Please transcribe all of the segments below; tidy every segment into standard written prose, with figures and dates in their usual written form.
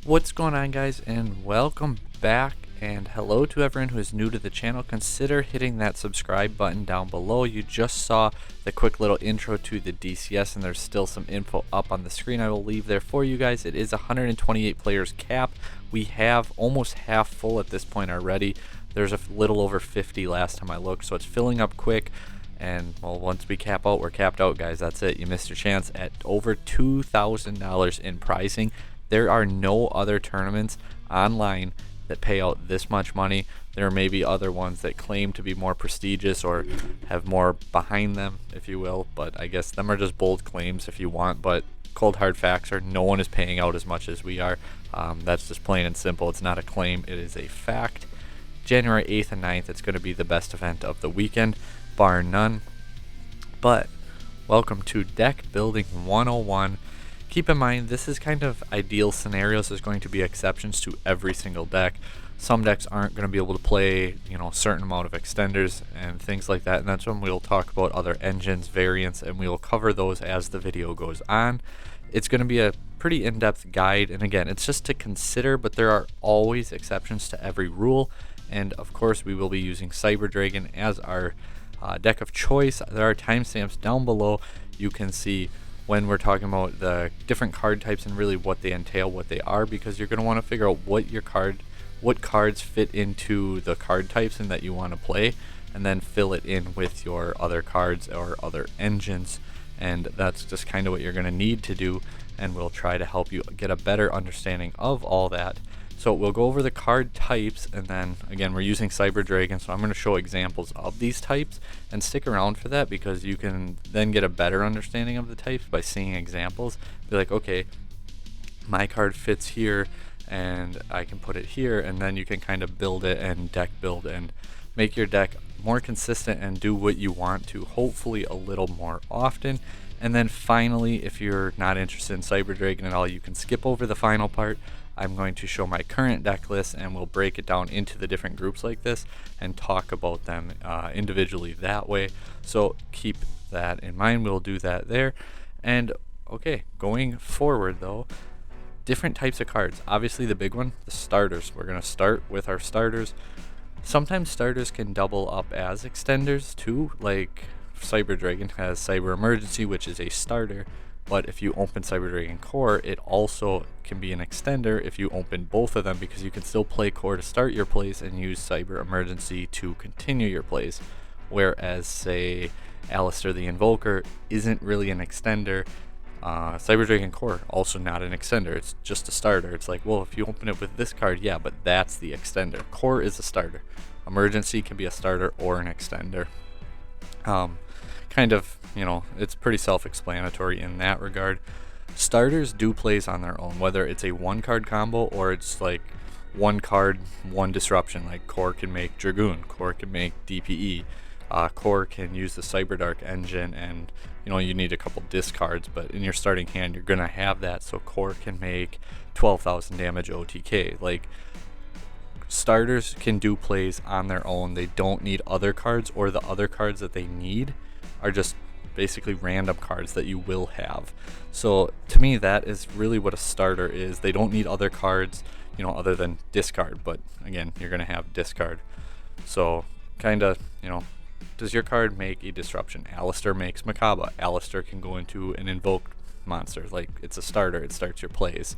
What's going on, guys, and welcome back, and hello to everyone who is new to the channel. Consider hitting that subscribe button down below. You just saw the quick little intro to the DCS, and there's still some info up on the screen I will leave there for you guys. It is 128 players cap. We have almost half full at this point already. There's a little over 50 last time I looked, so it's filling up quick. And well, once we cap out, we're capped out, guys. That's it. You missed your chance at over $2,000 in pricing. There are no other tournaments online that pay out this much money. There may be other ones that claim to be more prestigious or have more behind them, if you will, but I guess them are just bold claims if you want. But cold hard facts are no one is paying out as much as we are. That's just plain and simple. It's not a claim, it is a fact. January 8th and 9th, it's going to be the best event of the weekend, bar none. But welcome to Deck Building 101. Keep in mind, this is kind of ideal scenarios. There's going to be exceptions to every single deck. Some decks aren't going to be able to play, a certain amount of extenders and things like that, and that's when we'll talk about other engines, variants, and we'll cover those as the video goes on. It's going to be a pretty in-depth guide, and again, it's just to consider, but there are always exceptions to every rule, and of course, we will be using Cyber Dragon as our deck of choice. There are timestamps down below. You can see when we're talking about the different card types and really what they entail, what they are, because you're going to want to figure out what cards fit into the card types and that you want to play, and then fill it in with your other cards or other engines. And that's just kind of what you're going to need to do, and we'll try to help you get a better understanding of all that. So we'll go over the card types, and then again, we're using Cyber Dragon, so I'm going to show examples of these types, and stick around for that because you can then get a better understanding of the types by seeing examples. Be like, okay, my card fits here and I can put it here, and then you can kind of build it and deck build and make your deck more consistent and do what you want to, hopefully a little more often. And then finally, if you're not interested in Cyber Dragon at all, you can skip over the final part. I'm going to show my current deck list, and we'll break it down into the different groups like this and talk about them individually that way. So keep that in mind. We'll do that there. And okay, going forward though, different types of cards. Obviously the big one, the starters. We're going to start with our starters. Sometimes starters can double up as extenders too, like Cyber Dragon has Cyber Emergency, which is a starter. But if you open Cyber Dragon Core, it also can be an extender if you open both of them, because you can still play Core to start your plays and use Cyber Emergency to continue your plays. Whereas, say, Alistair the Invoker isn't really an extender. Cyber Dragon Core, also not an extender. It's just a starter. It's like, well, if you open it with this card, yeah, but that's the extender. Core is a starter. Emergency can be a starter or an extender. Kind of, it's pretty self-explanatory in that regard. Starters do plays on their own, whether it's a one card combo or it's like one card, one disruption. Like Core can make Dragoon, Core can make DPE, Core can use the Cyberdark engine, and you need a couple discards, but in your starting hand you're gonna have that, so Core can make 12,000 damage OTK. Like, starters can do plays on their own. They don't need other cards, or the other cards that they need are just basically random cards that you will have. So to me, that is really what a starter is. They don't need other cards, other than discard, but again, you're going to have discard. So kind of, does your card make a disruption? Alistair makes Makaba. Alistair can go into an invoked monster. Like, it's a starter, it starts your plays.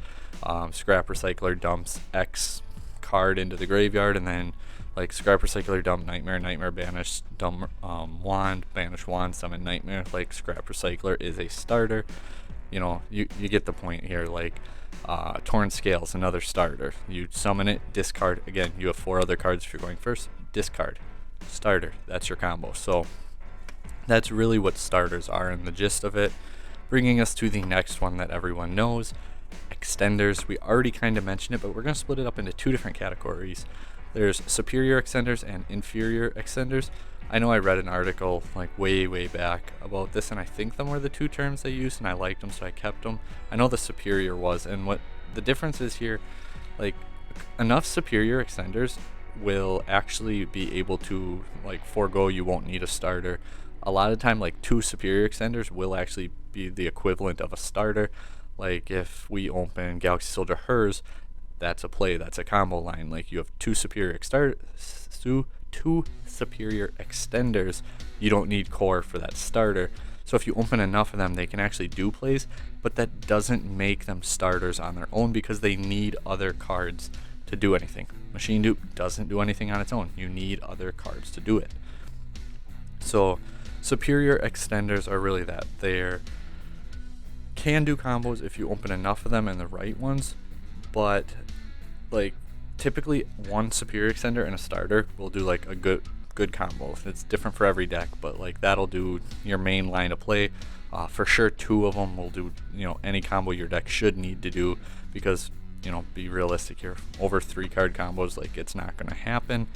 Scrap Recycler dumps X card into the graveyard, and then like Scrap Recycler dump Nightmare, Nightmare banish, dump Wand, banish Wand, summon Nightmare. Like, Scrap Recycler is a starter. You get the point here. Like, Torn Scales, another starter. You summon it, discard. Again, you have 4 other cards if you're going first. Discard, starter. That's your combo. So that's really what starters are in the gist of it. Bringing us to the next one that everyone knows, extenders. We already kind of mentioned it, but we're going to split it up into 2 different categories. There's superior extenders and inferior extenders. I know I read an article like way back about this, and I think them were the two terms they used, and I liked them, so I kept them. I know the superior was, and what the difference is here, like enough superior extenders will actually be able to like forego, you won't need a starter. A lot of time, like 2 superior extenders will actually be the equivalent of a starter. Like if we open Galaxy Soldier Hers, that's a play, that's a combo line. Like you have 2 superior two superior extenders, you don't need core for that starter. So if you open enough of them, they can actually do plays, but that doesn't make them starters on their own because they need other cards to do anything. Machine Dupe doesn't do anything on its own. You need other cards to do it. So superior extenders are really that. They're can do combos if you open enough of them and the right ones, but like typically one superior extender and a starter will do like a good combo. It's different for every deck, but like that'll do your main line of play. For sure 2 of them will do, you know, any combo your deck should need to do, because, you know, be realistic here, over 3 card combos, like it's not going to happen.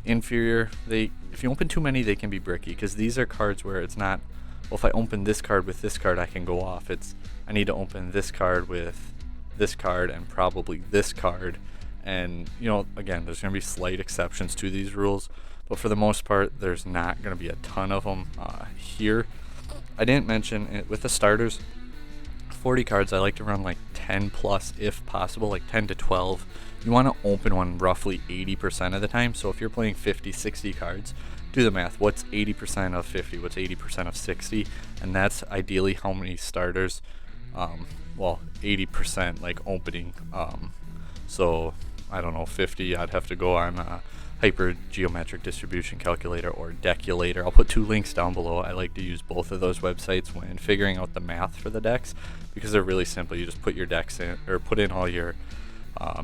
Inferior, if you open too many, they can be bricky, because these are cards where it's not, well, if I open this card with this card, I can go off. It's, I need to open this card with this card and probably this card. And, you know, again, there's going to be slight exceptions to these rules, but for the most part, there's not going to be a ton of them here. I didn't mention it with the starters. 40 cards, I like to run like 10 plus if possible, like 10 to 12. You want to open one roughly 80% of the time. So if you're playing 50, 60 cards, do the math. What's 80% of 50? What's 80% of 60? And that's ideally how many starters, well, 80% like opening. So I don't know, 50, I'd have to go on a hyper geometric distribution calculator or deculator. I'll put 2 links down below. I like to use both of those websites when figuring out the math for the decks, because they're really simple. You just put your decks in, or put in all your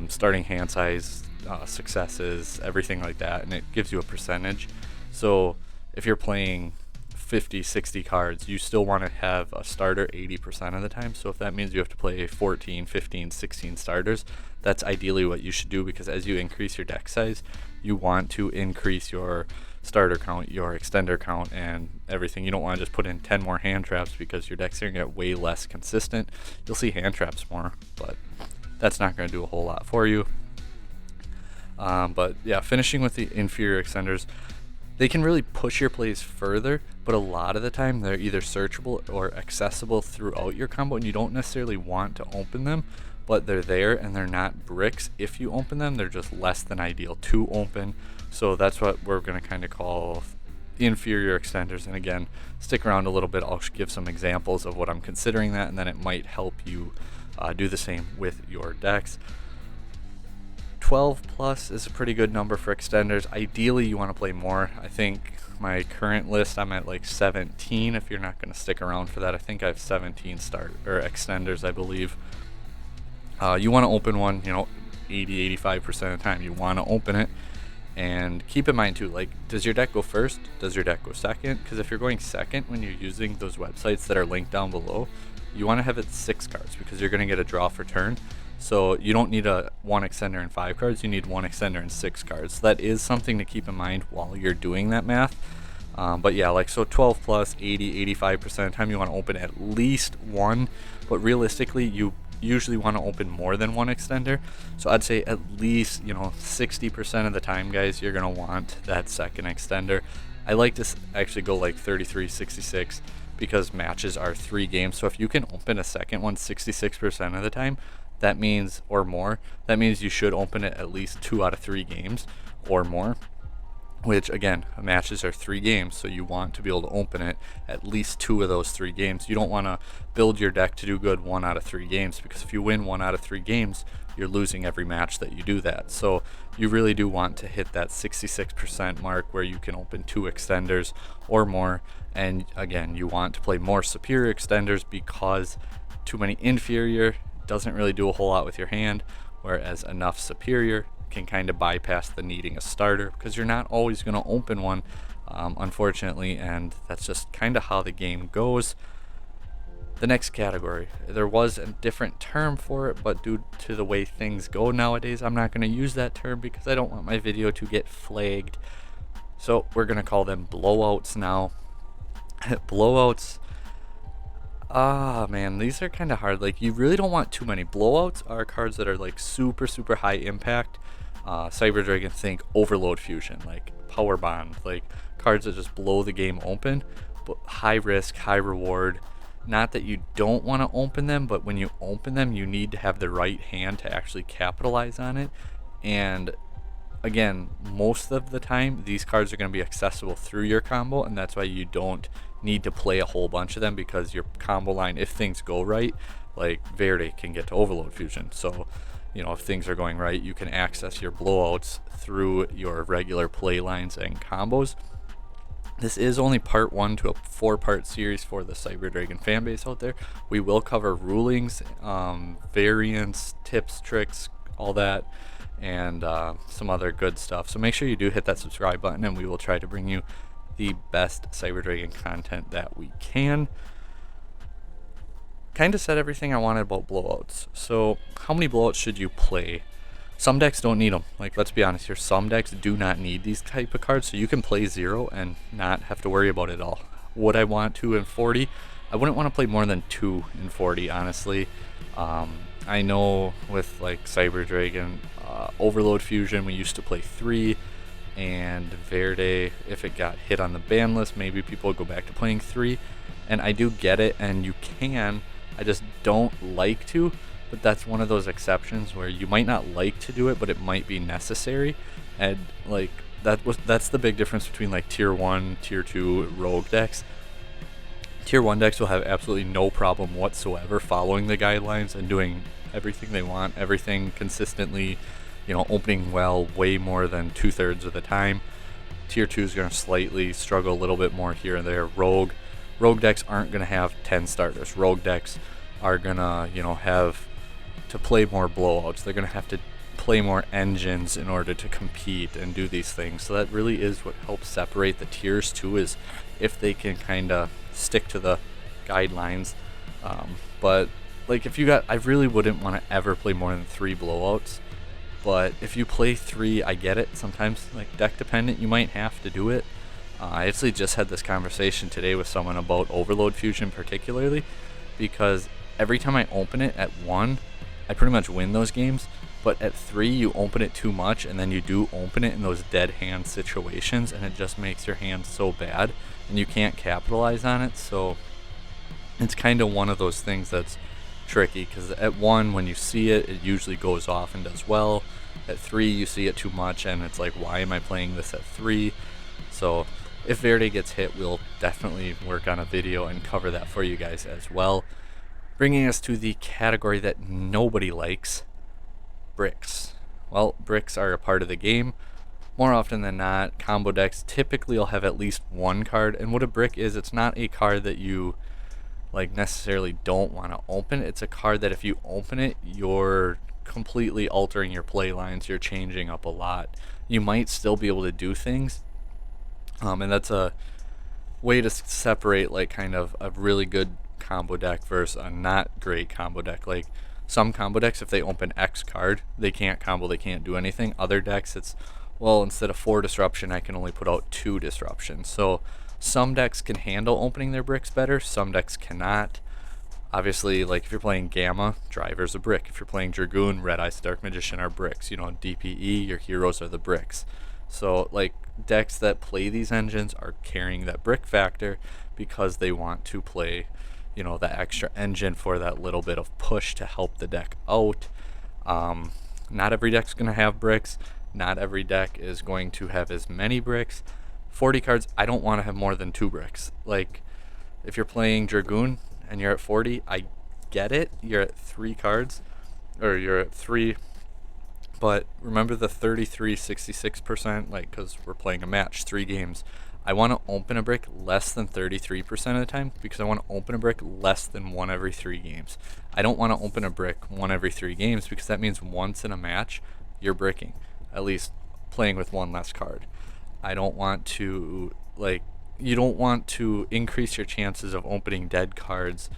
starting hand size, successes, everything like that, and it gives you a percentage. So if you're playing 50, 60 cards, you still want to have a starter 80% of the time. So if that means you have to play 14, 15, 16 starters, that's ideally what you should do, because as you increase your deck size, you want to increase your starter count, your extender count, and everything. You don't want to just put in 10 more hand traps, because your decks are going to get way less consistent. You'll see hand traps more, but that's not going to do a whole lot for you. But yeah, finishing with the inferior extenders, they can really push your plays further, but a lot of the time they're either searchable or accessible throughout your combo, and you don't necessarily want to open them, but they're there, and they're not bricks. If you open them, they're just less than ideal to open. So that's what we're going to kind of call inferior extenders. And again, stick around a little bit. I'll give some examples of what I'm considering that, and then it might help you do the same with your decks. 12 plus is a pretty good number for extenders. Ideally, you want to play more. I think my current list, I'm at like 17. If you're not going to stick around for that, I think I have 17 extenders, I believe. You want to open one, you know, 80-85% of the time. You want to open it, and keep in mind too, like, does your deck go first? Does your deck go second? Because if you're going second when you're using those websites that are linked down below, you want to have it 6 cards, because you're going to get a draw for turn. So you don't need a 1 extender and 5 cards, you need 1 extender and 6 cards. So that is something to keep in mind while you're doing that math. But yeah, like, so 12 plus, 80-85% of the time you want to open at least 1, but realistically you usually want to open more than 1 extender. So I'd say at least, you know, 60% of the time, guys, you're going to want that second extender. I like to actually go like 33-66, because matches are 3 games. So if you can open a second one 66% of the time, that means, or more, that means you should open it at least 2 out of 3 games or more, which again, matches are 3 games, so you want to be able to open it at least 2 of those 3 games. You don't want to build your deck to do good 1 out of 3 games, because if you win 1 out of 3 games, you're losing every match that you do that. So you really do want to hit that 66% mark where you can open 2 extenders or more. And again, you want to play more superior extenders, because too many inferior doesn't really do a whole lot with your hand, whereas enough superior can kind of bypass the needing a starter, because you're not always going to open one, unfortunately, and that's just kind of how the game goes. The next category, there was a different term for it, but due to the way things go nowadays, I'm not going to use that term because I don't want my video to get flagged. So we're going to call them blowouts now. Blowouts, man, these are kind of hard. Like, you really don't want too many. Blowouts are cards that are like super, super high impact. Cyber Dragon, think Overload Fusion, like Power Bond, like cards that just blow the game open, but high risk, high reward. Not that you don't want to open them, but when you open them, you need to have the right hand to actually capitalize on it. And again, most of the time, these cards are going to be accessible through your combo, and that's why you don't need to play a whole bunch of them, because your combo line, if things go right, like Verde can get to Overload Fusion. So, you know, if things are going right, you can access your blowouts through your regular play lines and combos. This is only part 1 to a 4-part series for the Cyber Dragon fanbase out there. We will cover rulings, variants, tips, tricks, all that, and some other good stuff. So make sure you do hit that subscribe button, and we will try to bring you the best Cyber Dragon content that we can. Kind of said everything I wanted about blowouts. So how many blowouts should you play? Some decks don't need them. Like, let's be honest here, some decks do not need these type of cards, so you can play 0 and not have to worry about it all. Would I want 2 in 40? I wouldn't want to play more than 2 in 40, honestly. I know with like Cyber Dragon, Overload Fusion, we used to play 3, and Verde, if it got hit on the ban list, maybe people would go back to playing 3. And I do get it, and you can, I just don't like to. But that's one of those exceptions where you might not like to do it, but it might be necessary. And like that's the big difference between like tier 1, tier 2 rogue decks. Tier 1 decks will have absolutely no problem whatsoever following the guidelines and doing everything they want, everything consistently, you know, opening well way more than 2/3 of the time. Tier 2 is going to slightly struggle a little bit more here and there. Rogue decks aren't going to have 10 starters. Rogue decks are going to, you know, have to play more blowouts. They're going to have to play more engines in order to compete and do these things. So that really is what helps separate the tiers too, is if they can kind of stick to the guidelines. But like, if you got, I really wouldn't want to ever play more than 3 blowouts. But if you play 3, I get it. Sometimes, like, deck dependent, you might have to do it. I actually just had this conversation today with someone about Overload Fusion particularly, because every time I open it at 1, I pretty much win those games, but at 3 you open it too much, and then you do open it in those dead hand situations, and it just makes your hand so bad, and you can't capitalize on it. So it's kind of one of those things that's tricky, because at 1, when you see it, it usually goes off and does well. At 3, you see it too much, and it's like, why am I playing this at 3? So if Verde gets hit, we'll definitely work on a video and cover that for you guys as well. Bringing us to the category that nobody likes, bricks. Well, bricks are a part of the game. More often than not, combo decks typically will have at least 1 card, and what a brick is, it's not a card that you like necessarily don't want to open. It's a card that if you open it, you're completely altering your play lines, you're changing up a lot. You might still be able to do things, and that's a way to separate like kind of a really good combo deck versus a not great combo deck. Like, some combo decks, if they open X card, they can't combo, they can't do anything. Other decks, it's, well, instead of 4 disruption, I can only put out 2 disruption. So some decks can handle opening their bricks better, some decks cannot. Obviously, like if you're playing Gamma, Driver's a brick. If you're playing Dragoon, Red Eyes, Dark Magician are bricks. You know, DPE, your heroes are the bricks. So like, decks that play these engines are carrying that brick factor because they want to play, you know, the extra engine for that little bit of push to help the deck out. Not every deck's going to have bricks. Not every deck is going to have as many bricks. 40 cards, I don't want to have more than 2 bricks. Like, if you're playing Dragoon and you're at 40, I get it. You're at 3 cards, or you're at 3, but remember the 33-66%, like, because we're playing a match, 3 games. I want to open a brick less than 33% of the time, because I want to open a brick less than 1 every 3 games. I don't want to open a brick 1 every 3 games, because that means once in a match, you're bricking, at least playing with 1 less card. I don't want to, like, you don't want to increase your chances of opening dead cards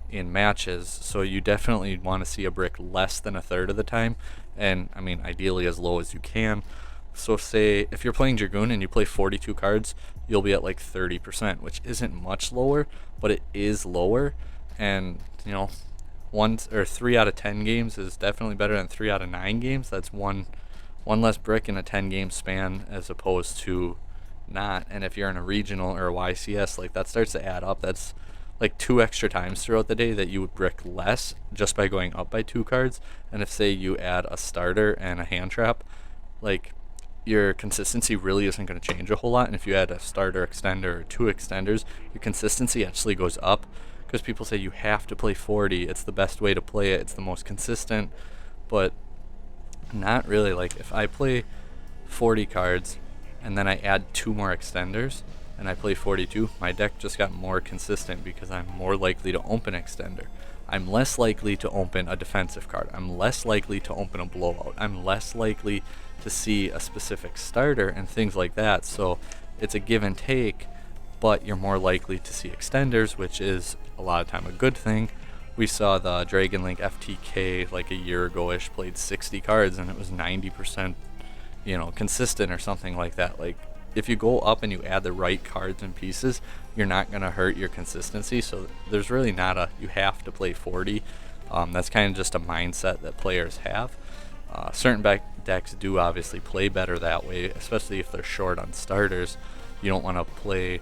in matches, so you definitely want to see a brick less than a third of the time, and I mean ideally as low as you can. So say if you're playing Dragoon and you play 42 cards, you'll be at like 30%, which isn't much lower, but it is lower. And you know, 3 out of 10 games is definitely better than 3 out of 9 games. That's one less brick in a 10 game span as opposed to not. And if you're in a regional or a YCS, like that starts to add up. That's like 2 extra times throughout the day that you would brick less just by going up by 2 cards. And if say you add a starter and a hand trap, like your consistency really isn't going to change a whole lot. And if you add a starter extender or 2 extenders, your consistency actually goes up, because people say you have to play 40. It's the best way to play it. It's the most consistent, but not really. Like if I play 40 cards and then I add 2 more extenders and I play 42, my deck just got more consistent because I'm more likely to open extender. I'm less likely to open a defensive card. I'm less likely to open a blowout. I'm less likely to see a specific starter and things like that. So it's a give and take, but you're more likely to see extenders, which is a lot of time a good thing. We saw the Dragon Link FTK like a year ago-ish played 60 cards and it was 90%, consistent or something like that. Like if you go up and you add the right cards and pieces, you're not going to hurt your consistency. So there's really not a you have to play 40. That's kind of just a mindset that players have. Certain decks do obviously play better that way, especially if they're short on starters. You don't want to play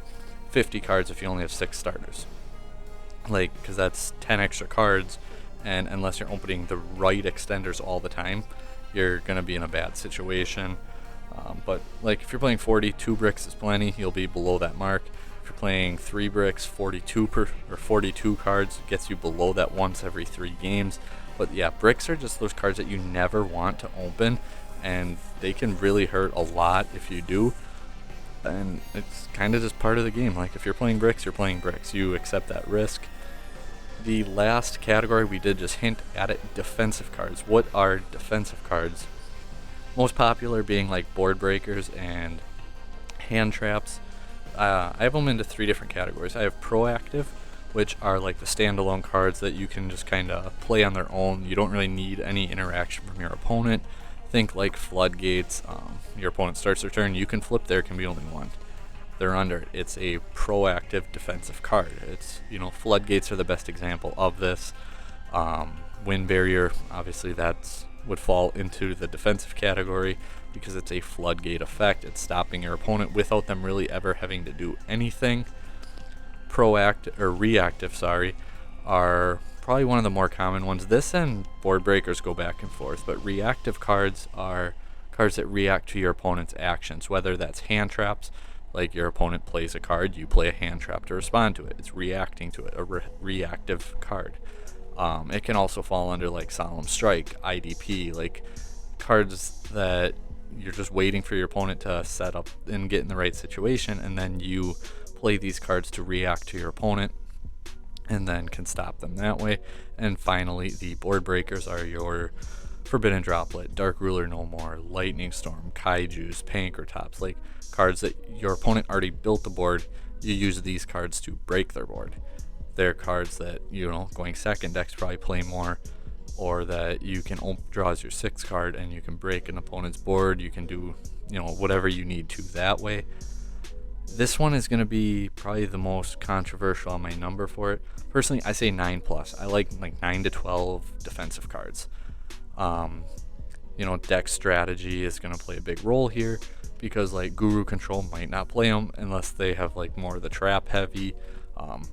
50 cards if you only have 6 starters, like, because that's 10 extra cards, and unless you're opening the right extenders all the time, you're going to be in a bad situation. But like if you're playing 42 bricks is plenty, you'll be below that mark. If you're playing 3 bricks, 42 cards gets you below that once every 3 games. But yeah, bricks are just those cards that you never want to open, and they can really hurt a lot if you do. And it's kind of just part of the game. Like if you're playing bricks, you're playing bricks. You accept that risk. The last category we did just hint at it, defensive cards. What are defensive cards? Most popular being like board breakers and hand traps. I have them into 3 different categories. I have proactive, which are like the standalone cards that you can just kind of play on their own. You don't really need any interaction from your opponent. Think like floodgates. Your opponent starts their turn, you can flip, there can be only one. They're under it. It's a proactive defensive card. It's, floodgates are the best example of this. Wind barrier, obviously that's would fall into the defensive category because it's a floodgate effect. It's stopping your opponent without them really ever having to do anything. Reactive, are probably one of the more common ones. This and board breakers go back and forth, but reactive cards are cards that react to your opponent's actions, whether that's hand traps, like your opponent plays a card, you play a hand trap to respond to it. It's reacting to it, a reactive card. It can also fall under like Solemn Strike, IDP, like cards that you're just waiting for your opponent to set up and get in the right situation, and then you play these cards to react to your opponent and then can stop them that way. And finally, the board breakers are your Forbidden Droplet, Dark Ruler No More, Lightning Storm, Kaijus, Pankratops, like cards that your opponent already built the board. You use these cards to break their board. They're cards that, going second decks probably play more, or that you can draw as your 6th card and you can break an opponent's board. You can do, whatever you need to that way. This one is going to be probably the most controversial on my number for it. Personally, I say 9+. I like 9 to 12 defensive cards. Deck strategy is going to play a big role here, because like Guru Control might not play them unless they have like more of the trap heavy.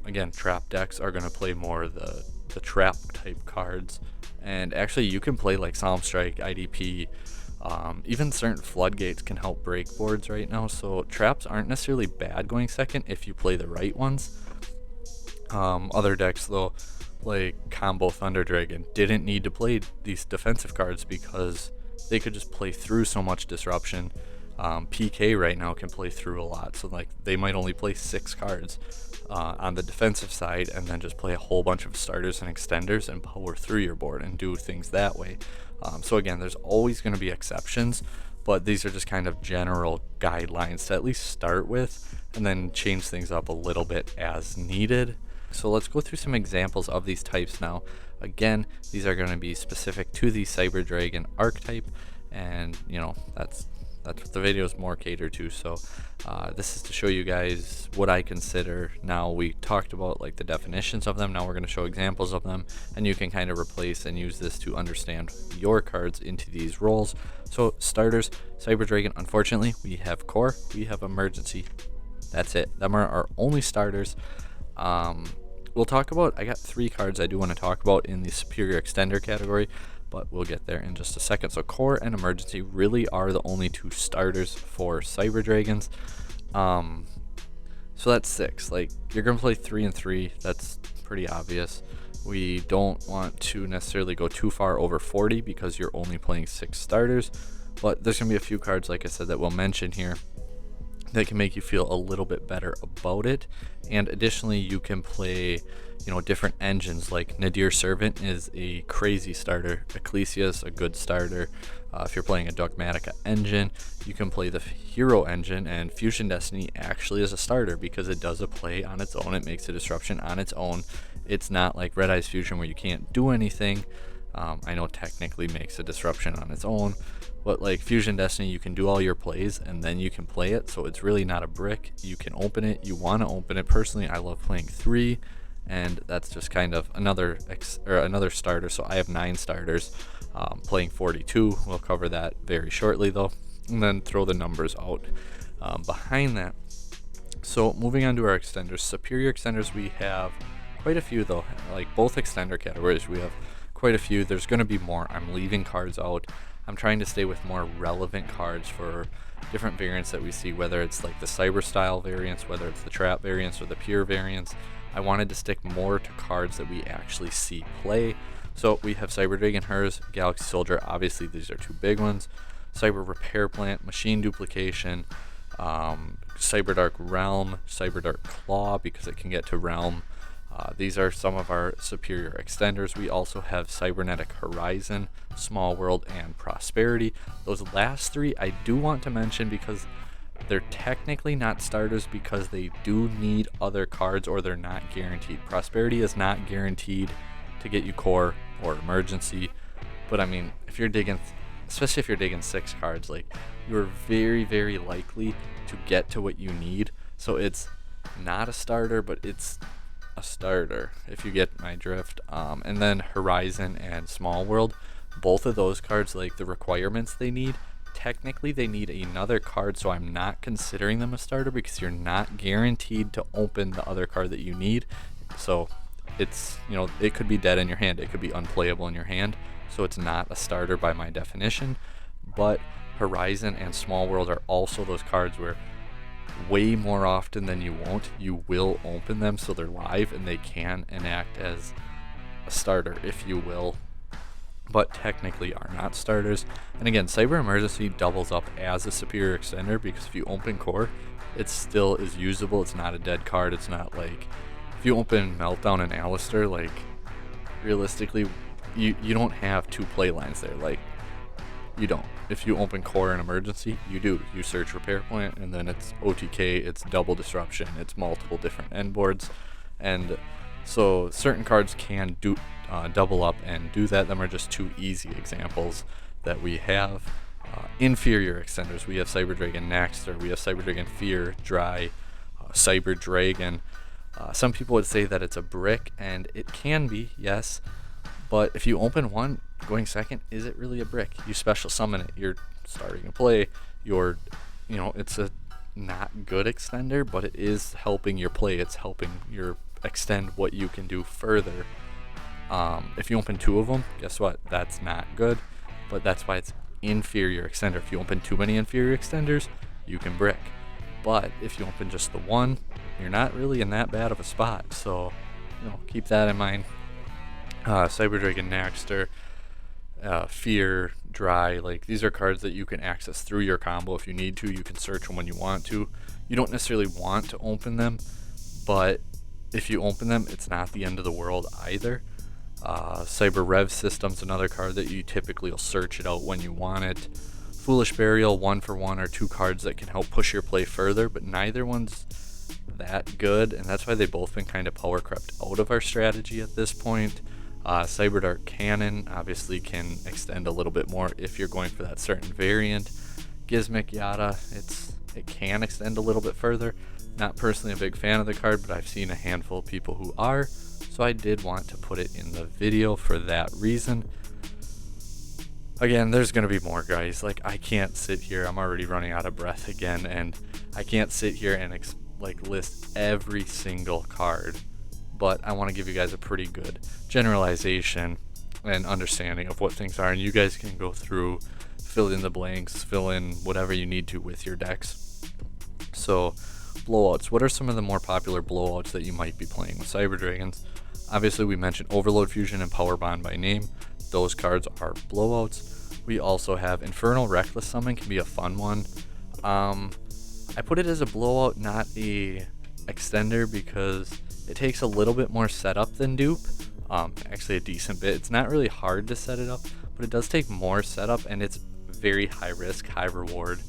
Again, trap decks are going to play more of the trap type cards. And actually you can play like Solemn Strike, IDP, even certain floodgates can help break boards right now. So traps aren't necessarily bad going second if you play the right ones. Other decks though, like Combo Thunder Dragon, didn't need to play these defensive cards because they could just play through so much disruption. PK right now can play through a lot, so like they might only play 6 cards on the defensive side, and then just play a whole bunch of starters and extenders and power through your board and do things that way. So again, there's always going to be exceptions, but these are just kind of general guidelines to at least start with, and then change things up a little bit as needed. So let's go through some examples of these types now. Again, these are going to be specific to the Cyber Dragon archetype, and that's what the video is more catered to. So this is to show you guys what I consider. Now, we talked about like the definitions of them. Now we're going to show examples of them, and you can kind of replace and use this to understand your cards into these roles. So starters, Cyber Dragon, unfortunately, we have core, we have emergency. That's it. Them are our only starters. We'll talk about, I got 3 cards I do want to talk about in the superior extender category, but we'll get there in just a second. So core and emergency really are the only 2 starters for Cyber Dragons. So that's 6. Like, you're gonna play 3 and 3. That's pretty obvious. We don't want to necessarily go too far over 40 because you're only playing 6 starters, but there's gonna be a few cards, like I said, that we'll mention here that can make you feel a little bit better about it. And additionally, you can play different engines. Like Nadir Servant is a crazy starter, Ecclesias a good starter. If you're playing a Dogmatica engine, you can play the Hero engine, and Fusion Destiny actually is a starter because it does a play on its own. It makes a disruption on its own. It's not like Red Eyes Fusion where you can't do anything. I know technically makes a disruption on its own, but like Fusion Destiny, you can do all your plays and then you can play it, so it's really not a brick. You can open it, you want to open it. Personally, I love playing 3, and that's just kind of another starter. So I have 9 starters, playing 42. We'll cover that very shortly though, and then throw the numbers out behind that. So moving on to our extenders, superior extenders, we have quite a few though. Like both extender categories, we have quite a few. There's going to be more. I'm leaving cards out. I'm trying to stay with more relevant cards for different variants that we see, whether it's like the cyber style variants, whether it's the trap variants or the pure variants. I wanted to stick more to cards that we actually see play. So we have Cyber Dragon, Hers, Galaxy Soldier. Obviously these are 2 big ones. Cyber Repair Plant, Machine Duplication, Cyber Dark Realm, Cyber Dark Claw because it can get to Realm. These are some of our superior extenders. We also have Cybernetic Horizon, Small World, and Prosperity. Those last 3 I do want to mention because they're technically not starters because they do need other cards or they're not guaranteed. Prosperity is not guaranteed to get you core or emergency, but I mean, if you're digging, especially if you're digging 6 cards, like, you're very, very likely to get to what you need. So it's not a starter, but it's a starter, if you get my drift. And then Horizon and Small World, both of those cards, like the requirements they need, technically they need another card, so I'm not considering them a starter because you're not guaranteed to open the other card that you need. So it's, it could be dead in your hand, it could be unplayable in your hand, so it's not a starter by my definition. But Horizon and Small World are also those cards where way more often than you will open them, so they're live and they can enact as a starter, if you will, but technically are not starters. And again, Cyber Emergency doubles up as a superior extender because if you open core, it still is usable. It's not a dead card. It's not like if you open Meltdown and Alistair, like, realistically you don't have 2 play lines there. Like, you don't. If you open core and emergency, you do. You search Repair Plant, and then it's OTK, it's double disruption, it's multiple different end boards. And so certain cards can do double up and do that. Them are just 2 easy examples that we have. Inferior extenders, we have Cyber Dragon Naxter, we have Cyber Dragon Fear, Dry, Cyber Dragon. Some people would say that it's a brick, and it can be, yes, but if you open one, going second, is it really a brick? You special summon it, you're starting to play, it's a not good extender, but it is helping your play, it's helping your extend what you can do further. If you open 2 of them, guess what? That's not good, but that's why it's inferior extender. If you open too many inferior extenders, you can brick. But if you open just the one, you're not really in that bad of a spot. So, keep that in mind. Cyber Dragon Naxter, Fear, Dry, like, these are cards that you can access through your combo if you need to. You can search them when you want to. You don't necessarily want to open them, but if you open them, it's not the end of the world either. Cyber Rev System's another card that you typically will search it out when you want it. Foolish Burial, 1 for 1, are 2 cards that can help push your play further, but neither one's that good, and that's why they've both been kind of power crept out of our strategy at this point. Cyber Dart Cannon obviously can extend a little bit more if you're going for that certain variant. Gizmic Yada, it can extend a little bit further. Not personally a big fan of the card, but I've seen a handful of people who are, so I did want to put it in the video for that reason. Again, there's going to be more, guys. Like, I can't sit here, I'm already running out of breath again, and I can't sit here and list every single card, but I want to give you guys a pretty good generalization and understanding of what things are, and you guys can go through, fill in the blanks, fill in whatever you need to with your decks. So, blowouts. What are some of the more popular blowouts that you might be playing with Cyber Dragons? Obviously, we mentioned Overload Fusion and Power Bond by name. Those cards are blowouts. We also have Infernal Reckless Summon, can be a fun one. I put it as a blowout, not a extender, because it takes a little bit more setup than dupe. Actually a decent bit. It's not really hard to set it up, but it does take more setup, and it's very high risk, high reward.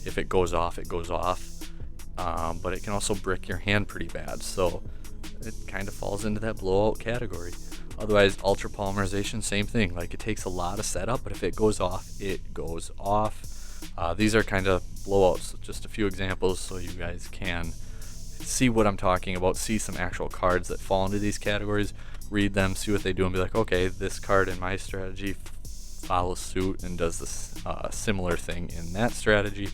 If it goes off, it goes off. But it can also brick your hand pretty bad, so it kind of falls into that blowout category. Otherwise, Ultra Polymerization, same thing. Like, it takes a lot of setup, but if it goes off, it goes off. These are kind of blowouts, just a few examples so you guys can see what I'm talking about, see some actual cards that fall into these categories, read them, see what they do, and be like, okay, this card in my strategy follows suit and does this similar thing in that strategy,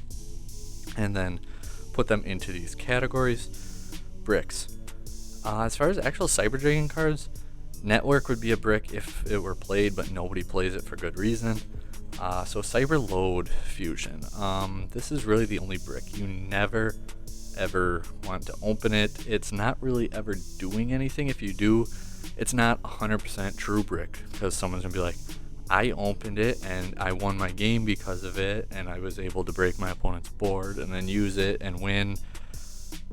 and then put them into these categories. Bricks. As far as actual Cyber Dragon cards, Network would be a brick if it were played, but nobody plays it for good reason. So Cyber Load Fusion. This is really the only brick. You never ever want to open it. It's not really ever doing anything. If you do, it's not 100% true brick, because someone's gonna be like, I opened it and I won my game because of it, and I was able to break my opponent's board and then use it and win.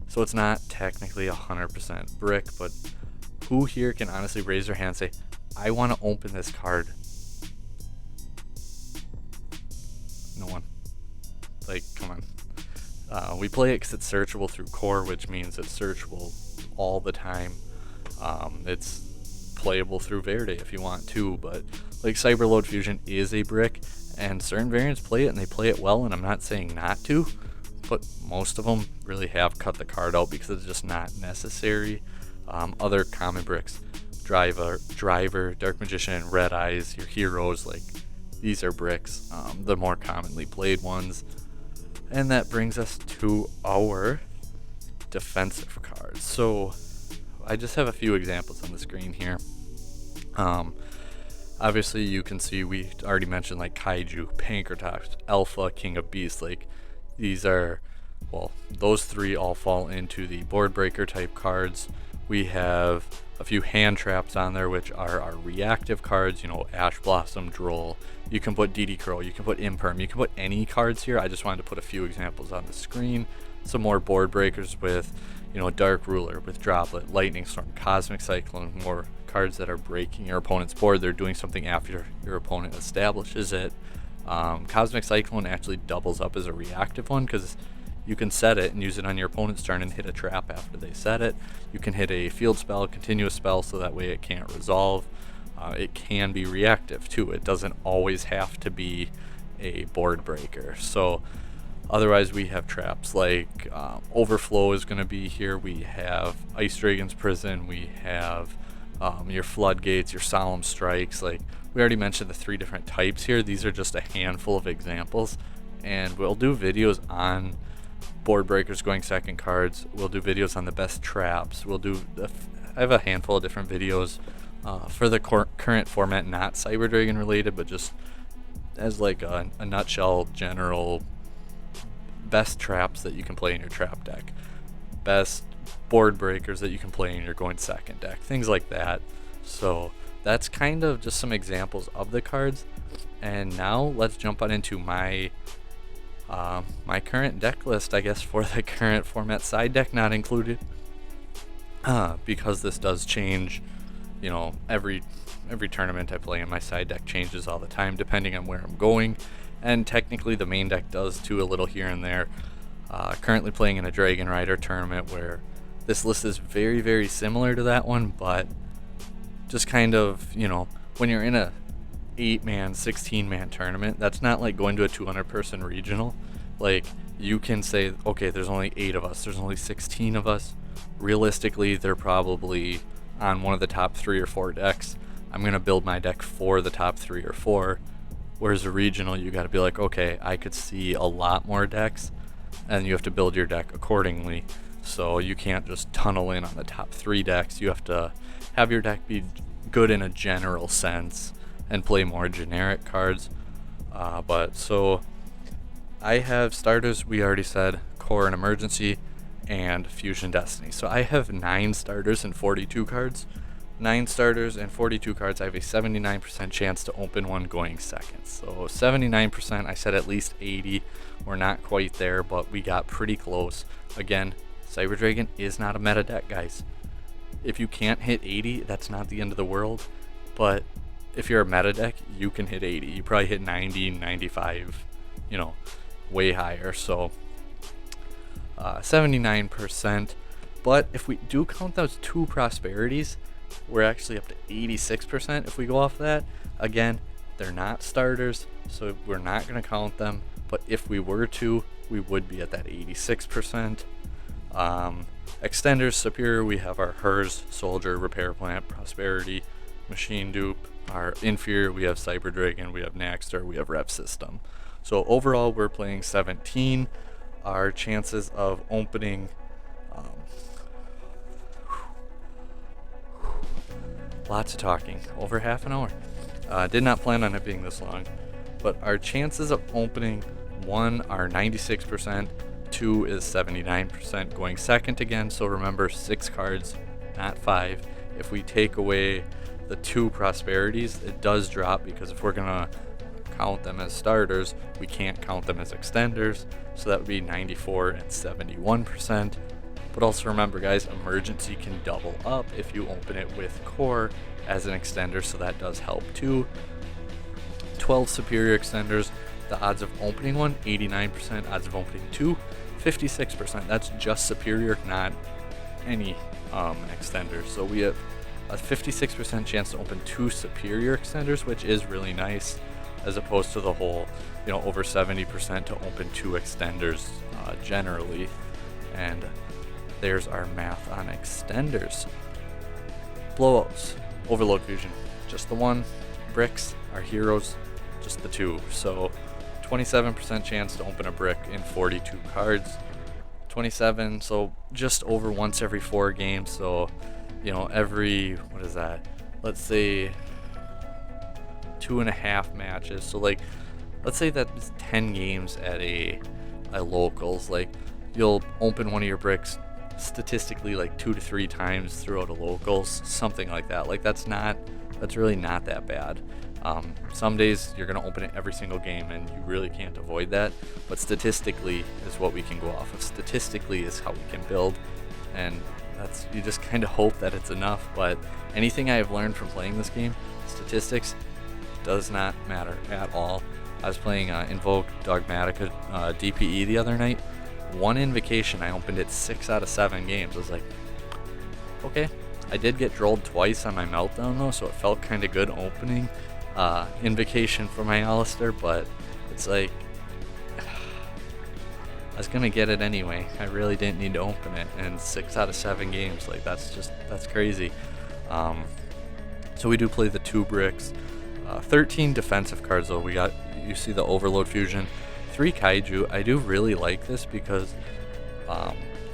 So it's not technically 100% brick, but who here can honestly raise their hand and say, I want to open this card? No one. Like, come on. We play it because it's searchable through core, which means it's searchable all the time. It's playable through Verde if you want to, but like, Cyber Load Fusion is a brick, and certain variants play it and they play it well, and I'm not saying not to, but most of them really have cut the card out because it's just not necessary. Other common bricks, Driver, Dark Magician, and Red Eyes, your heroes, like, these are bricks, the more commonly played ones. And that brings us to our defensive cards. So I just have a few examples on the screen here. Obviously you can see we already mentioned like Kaiju, Pankratops, Alpha, King of Beasts. Like, these are, well, those three all fall into the board breaker type cards. We have a few hand traps on there, which are our reactive cards, you know, Ash Blossom, Droll. You can put DD Crow, you can put Imperm, you can put any cards here. I just wanted to put a few examples on the screen. Some more board breakers with, you know, Dark Ruler, with Droplet, Lightning Storm, Cosmic Cyclone, more cards that are breaking your opponent's board. They're doing something after your opponent establishes it. Cosmic Cyclone actually doubles up as a reactive one, because you can set it and use it on your opponent's turn and hit a trap after they set it. You can hit a field spell, continuous spell, so that way it can't resolve. It can be reactive too. It doesn't always have to be a board breaker. So otherwise we have traps like Overflow is going to be here. We have Ice Dragon's Prison. We have your Floodgates, your Solemn Strikes. Like, we already mentioned the three different types here. These are just a handful of examples, and we'll do videos on board breakers going second cards. We'll do videos on the best traps. I have a handful of different videos for the current format, not Cyber Dragon related, but just as like a nutshell, general best traps that you can play in your trap deck, best board breakers that you can play in your going second deck, things like that. So that's kind of just some examples of the cards. And now let's jump on into my my current deck list, I guess, for the current format, side deck not included, because this does change, you know, every tournament I play in. My side deck changes all the time depending on where I'm going, and technically the main deck does too, a little here and there. Currently playing in a Dragon Rider tournament where This list is very, very similar to that one, but just kind of, when you're in a 8-man, 16-man tournament, that's not like going to a 200-person regional. Like, you can say, okay, there's only 8 of us, there's only 16 of us. Realistically, they're probably on one of the top 3 or 4 decks. I'm going to build my deck for the top 3 or 4. Whereas a regional, you got to be like, okay, I could see a lot more decks, and you have to build your deck accordingly. So you can't just tunnel in on the top 3 decks. You have to have your deck be good in a general sense and play more generic cards. But so I have starters, we already said, Core and Emergency, and Fusion Destiny. So I have 9 starters and 42 cards. 9 starters and 42 cards. I have a 79% chance to open one going second. So 79%, I said at least 80. We're not quite there, but we got pretty close. Again, Cyber Dragon is not a meta deck, guys. If you can't hit 80, that's not the end of the world. But if you're a meta deck, you can hit 80. You probably hit 90, 95, way higher. So 79%. But if we do count those 2 prosperities, we're actually up to 86% if we go off that. Again, they're not starters, so we're not going to count them. But if we were to, we would be at that 86%. Extenders, Superior, we have our Hers, Soldier, Repair Plant, Prosperity, Machine Dupe. Our Inferior, we have Cyber Dragon, we have Naxter, we have Rep System. So overall, we're playing 17. Our chances of opening... lots of talking, over half an hour. Did not plan on it being this long, but our chances of opening 1 are 96%, 2 is 79%, going second again. So remember, 6 cards, not 5. If we take away the 2 prosperities, it does drop, because if we're gonna count them as starters, we can't count them as extenders. So that would be 94 and 71%. But also remember, guys, Emergency can double up if you open it with Core as an extender, so that does help too. 12 Superior extenders, the odds of opening one, 89%, odds of opening 2, 56%. That's just Superior, not any extenders. So we have a 56% chance to open 2 Superior extenders, which is really nice, as opposed to the whole, over 70% to open 2 extenders generally. And there's our math on extenders. Blowouts, Overload Fusion, just the 1. Bricks, our heroes, just the 2. So 27% chance to open a brick in 42 cards. 27, so just over once every 4 games. So, every, what is that? Let's say 2.5 matches. So let's say that's 10 games at a locals. You'll open one of your bricks statistically 2 to 3 times throughout a locals, something like that. That's really not that bad. Some days you're going to open it every single game, and you really can't avoid that, but statistically is what we can go off of. Statistically is how we can build, and you just kind of hope that it's enough. But anything I have learned from playing this game, statistics does not matter at all. I was playing Invoke Dogmatica DPE the other night. 1 invocation, I opened it 6 out of 7 games. I was like, okay. I did get drolled twice on my meltdown though, so it felt kind of good opening invocation for my Alistair, but it's I was gonna get it anyway. I really didn't need to open it, and 6 out of 7 games, that's crazy. So we do play the 2 bricks, 13 defensive cards though. You see the Overload Fusion, 3 Kaiju. I do really like this because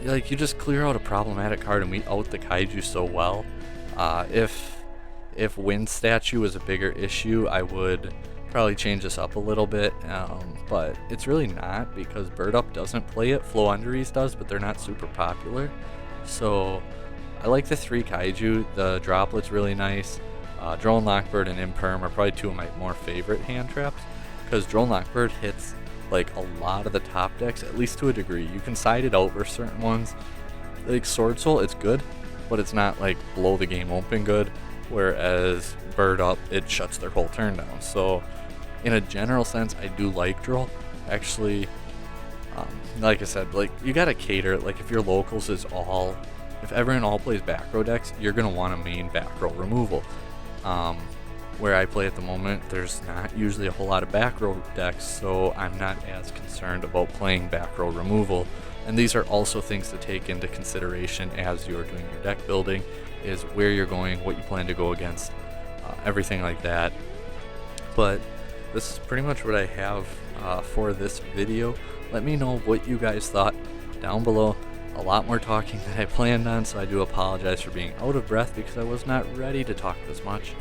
you just clear out a problematic card, and we out the Kaiju so well. If Wind Statue was a bigger issue, I would probably change this up a little bit, but it's really not, because Bird Up doesn't play it. Flow Underease does, but they're not super popular. So I like the 3 Kaiju. The Droplet's really nice. Drone Lockbird and Imperm are probably 2 of my more favorite hand traps, because Drone Lockbird hits a lot of the top decks, at least to a degree. You can side it out for certain ones. Sword Soul, it's good, but it's not blow the game open good, whereas Bird Up, it shuts their whole turn down. So in a general sense, I do like Droll. Actually, like I said, you gotta cater. If your locals is all if everyone all plays back row decks, you're going to want a main back row removal. Where I play at the moment, there's not usually a whole lot of back row decks, so I'm not as concerned about playing back row removal. And these are also things to take into consideration as you're doing your deck building, is where you're going, what you plan to go against, everything like that. But this is pretty much what I have for this video. Let me know what you guys thought down below. A lot more talking than I planned on, so I do apologize for being out of breath because I was not ready to talk this much.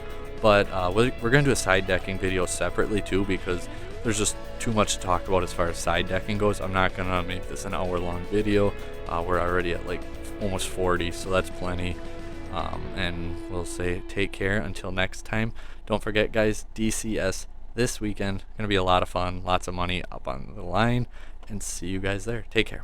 But we're going to do a side decking video separately too, because there's just too much to talk about as far as side decking goes. I'm not going to make this an hour-long video. We're already at like almost 40, so that's plenty. And we'll say take care until next time. Don't forget, guys, DCS this weekend. Going to be a lot of fun, lots of money up on the line, and see you guys there. Take care.